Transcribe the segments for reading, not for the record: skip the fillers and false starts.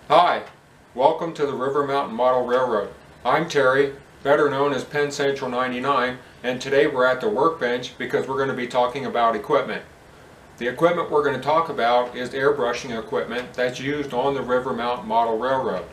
Hi, welcome to the River Mountain Model Railroad. I'm Terry, better known as Penn Central 99, and today we're at the workbench because we're going to be talking about equipment. The equipment we're going to talk about is airbrushing equipment that's used on the River Mountain Model Railroad.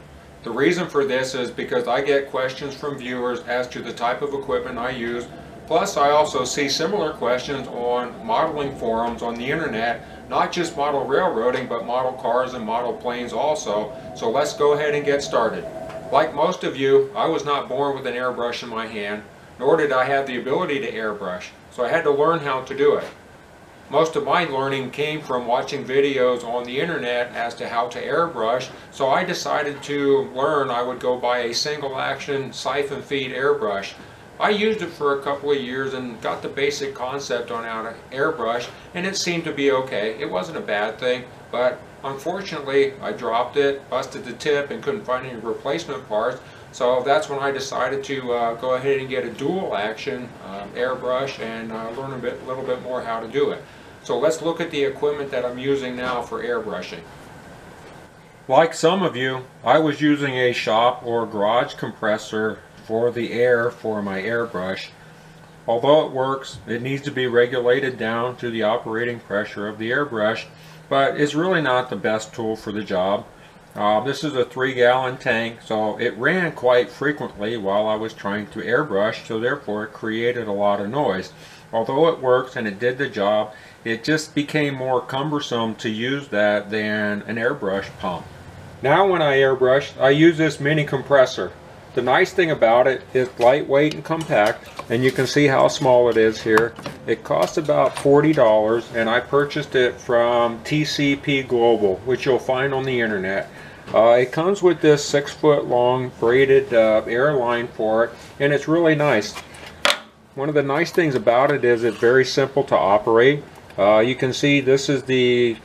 The reason for this is because I get questions from viewers as to the type of equipment I use, plus I also see similar questions on modeling forums on the internet, not just model railroading, but model cars and model planes also. So let's go ahead and get started. Like most of you, I was not born with an airbrush in my hand, nor did I have the ability to airbrush, so I had to learn how to do it. Most of my learning came from watching videos on the internet as to how to airbrush, so I decided to learn. I would go buy a single action siphon feed airbrush. I used it for a couple of years and got the basic concept on how to airbrush, and it seemed to be okay. It wasn't a bad thing, but unfortunately I dropped it, busted the tip, and couldn't find any replacement parts. So that's when I decided to go ahead and get a dual action airbrush and learn a little bit more how to do it. So let's look at the equipment that I'm using now for airbrushing. Like some of you, I was using a shop or garage compressor for the air for my airbrush. Although it works, it needs to be regulated down to the operating pressure of the airbrush, but it's really not the best tool for the job. This is a 3-gallon tank, so it ran quite frequently while I was trying to airbrush, so therefore it created a lot of noise. Although it works and it did the job, it just became more cumbersome to use that than an airbrush pump. Now when I airbrush, I use this mini compressor. The nice thing about it is lightweight and compact, and you can see how small it is here. It costs about $40, and I purchased it from TCP Global, which you'll find on the internet. It comes with this 6-foot long braided air line for it, and it's really nice. One of the nice things about it is it's very simple to operate. You can see this is the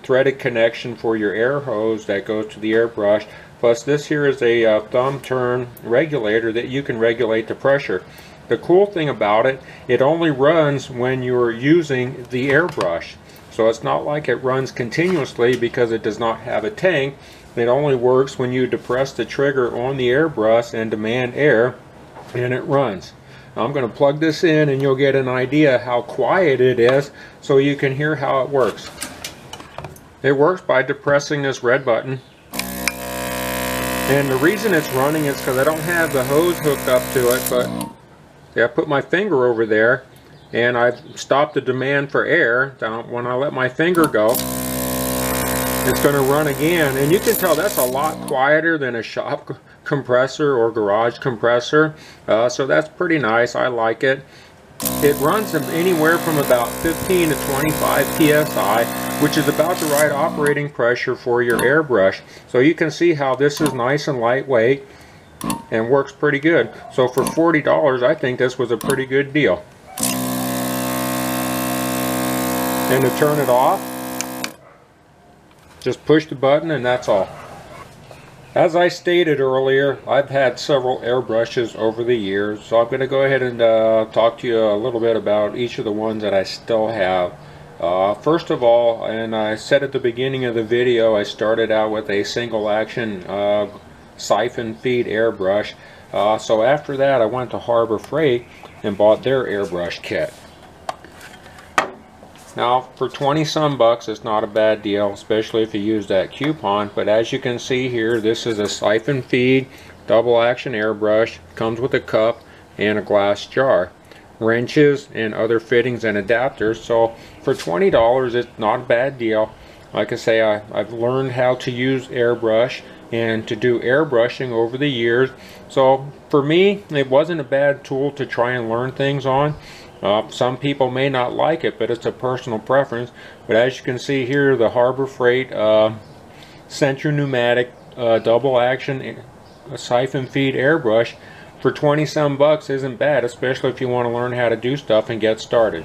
threaded connection for your air hose that goes to the airbrush. Plus this here is a thumb turn regulator that you can regulate the pressure. The cool thing about it, it only runs when you're using the airbrush. So it's not like it runs continuously because it does not have a tank. It only works when you depress the trigger on the airbrush and demand air, and it runs. Now I'm going to plug this in and you'll get an idea how quiet it is so you can hear how it works. It works by depressing this red button. And the reason it's running is because I don't have the hose hooked up to it, but I put my finger over there and I've stopped the demand for air. When I let my finger go, it's going to run again, and you can tell that's a lot quieter than a shop compressor or garage compressor, so that's pretty nice. I like it. It runs anywhere from about 15 to 25 psi, which is about the right operating pressure for your airbrush. So you can see how this is nice and lightweight and works pretty good. So for $40, I think this was a pretty good deal. And to turn it off, just push the button and that's all. As I stated earlier, I've had several airbrushes over the years, so I'm going to go ahead and talk to you a little bit about each of the ones that I still have. First of all, and I said at the beginning of the video, I started out with a single action siphon feed airbrush. So after that I went to Harbor Freight and bought their airbrush kit. Now for 20 some bucks, it's not a bad deal, especially if you use that coupon. But as you can see here, this is a siphon feed double action airbrush. Comes with a cup and a glass jar, wrenches and other fittings and adapters. So for $20, it's not a bad deal. Like I say, I've learned how to use airbrush and to do airbrushing over the years. So for me, it wasn't a bad tool to try and learn things on. Some people may not like it, but it's a personal preference. But as you can see here, the Harbor Freight Central Pneumatic double action siphon feed airbrush for 20 some bucks isn't bad, especially if you want to learn how to do stuff and get started.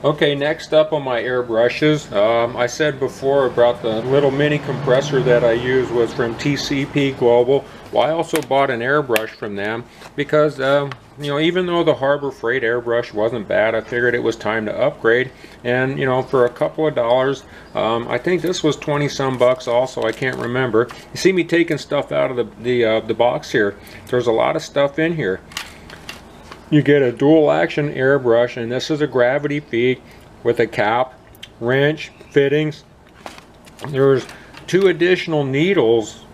Okay, next up on my airbrushes, I said before about the little mini compressor that I used was from TCP Global. Well, I also bought an airbrush from them because you know, even though the Harbor Freight airbrush wasn't bad, I figured it was time to upgrade. And you know, for a couple of dollars, I think this was 20 some bucks also, I can't remember. You see me taking stuff out of the box here. There's a lot of stuff in here. You get a dual action airbrush, and this is a gravity feed with a cap, wrench, fittings. There's 2 additional needles.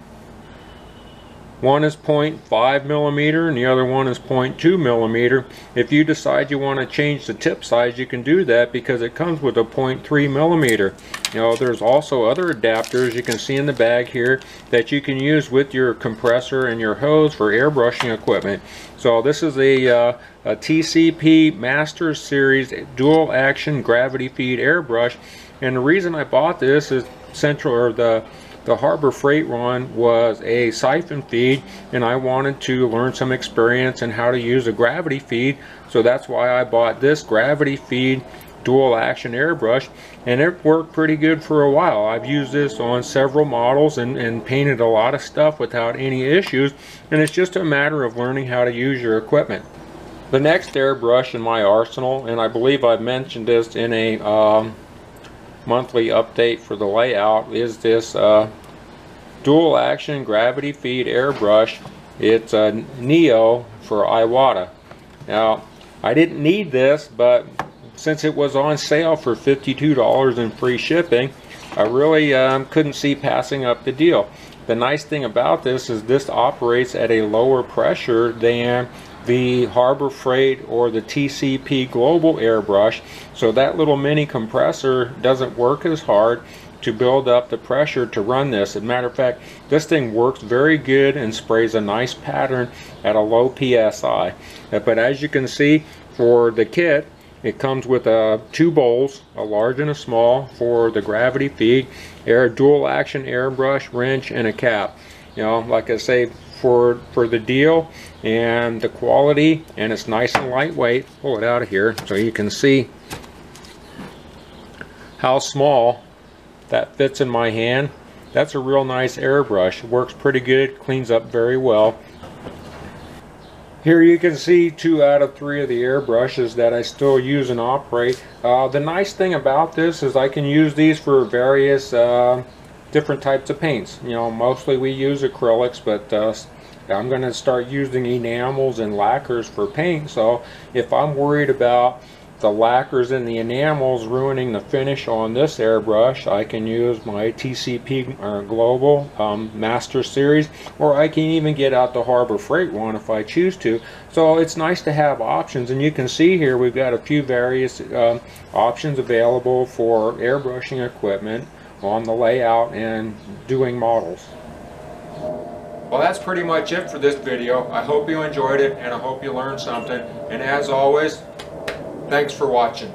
One is 0.5 millimeter and the other one is 0.2 millimeter. If you decide you want to change the tip size, you can do that because it comes with a 0.3 millimeter. You know, there's also other adapters you can see in the bag here that you can use with your compressor and your hose for airbrushing equipment. So this is a TCP Master Series dual action gravity feed airbrush, and the reason I bought this is the Harbor Freight one was a siphon feed, and I wanted to learn some experience in how to use a gravity feed, so that's why I bought this gravity feed dual action airbrush, and it worked pretty good for a while. I've used this on several models and painted a lot of stuff without any issues, and it's just a matter of learning how to use your equipment. The next airbrush in my arsenal, and I believe I've mentioned this in a monthly update for the layout, is this dual action gravity feed airbrush. It's a Neo for Iwata. Now, I didn't need this, but since it was on sale for $52 and free shipping, I really couldn't see passing up the deal. The nice thing about this is this operates at a lower pressure than the Harbor Freight or the TCP Global airbrush, so that little mini compressor doesn't work as hard to build up the pressure to run this. As a matter of fact, this thing works very good and sprays a nice pattern at a low PSI. But as you can see, for the kit, it comes with 2 bowls, a large and a small, for the gravity feed, dual action airbrush, wrench, and a cap. You know, like I say, for the deal and the quality, and it's nice and lightweight. Pull it out of here so you can see how small that fits in my hand. That's a real nice airbrush. It works pretty good, cleans up very well. Here you can see 2 out of 3 of the airbrushes that I still use and operate. The nice thing about this is I can use these for various different types of paints. You know, mostly we use acrylics, but I'm going to start using enamels and lacquers for paint. So if I'm worried about the lacquers and the enamels ruining the finish on this airbrush, I can use my TCP Global Master Series, or I can even get out the Harbor Freight one if I choose to. So it's nice to have options, and you can see here we've got a few various options available for airbrushing equipment on the layout and doing models. Well, that's pretty much it for this video. I hope you enjoyed it, and I hope you learned something, and as always, thanks for watching.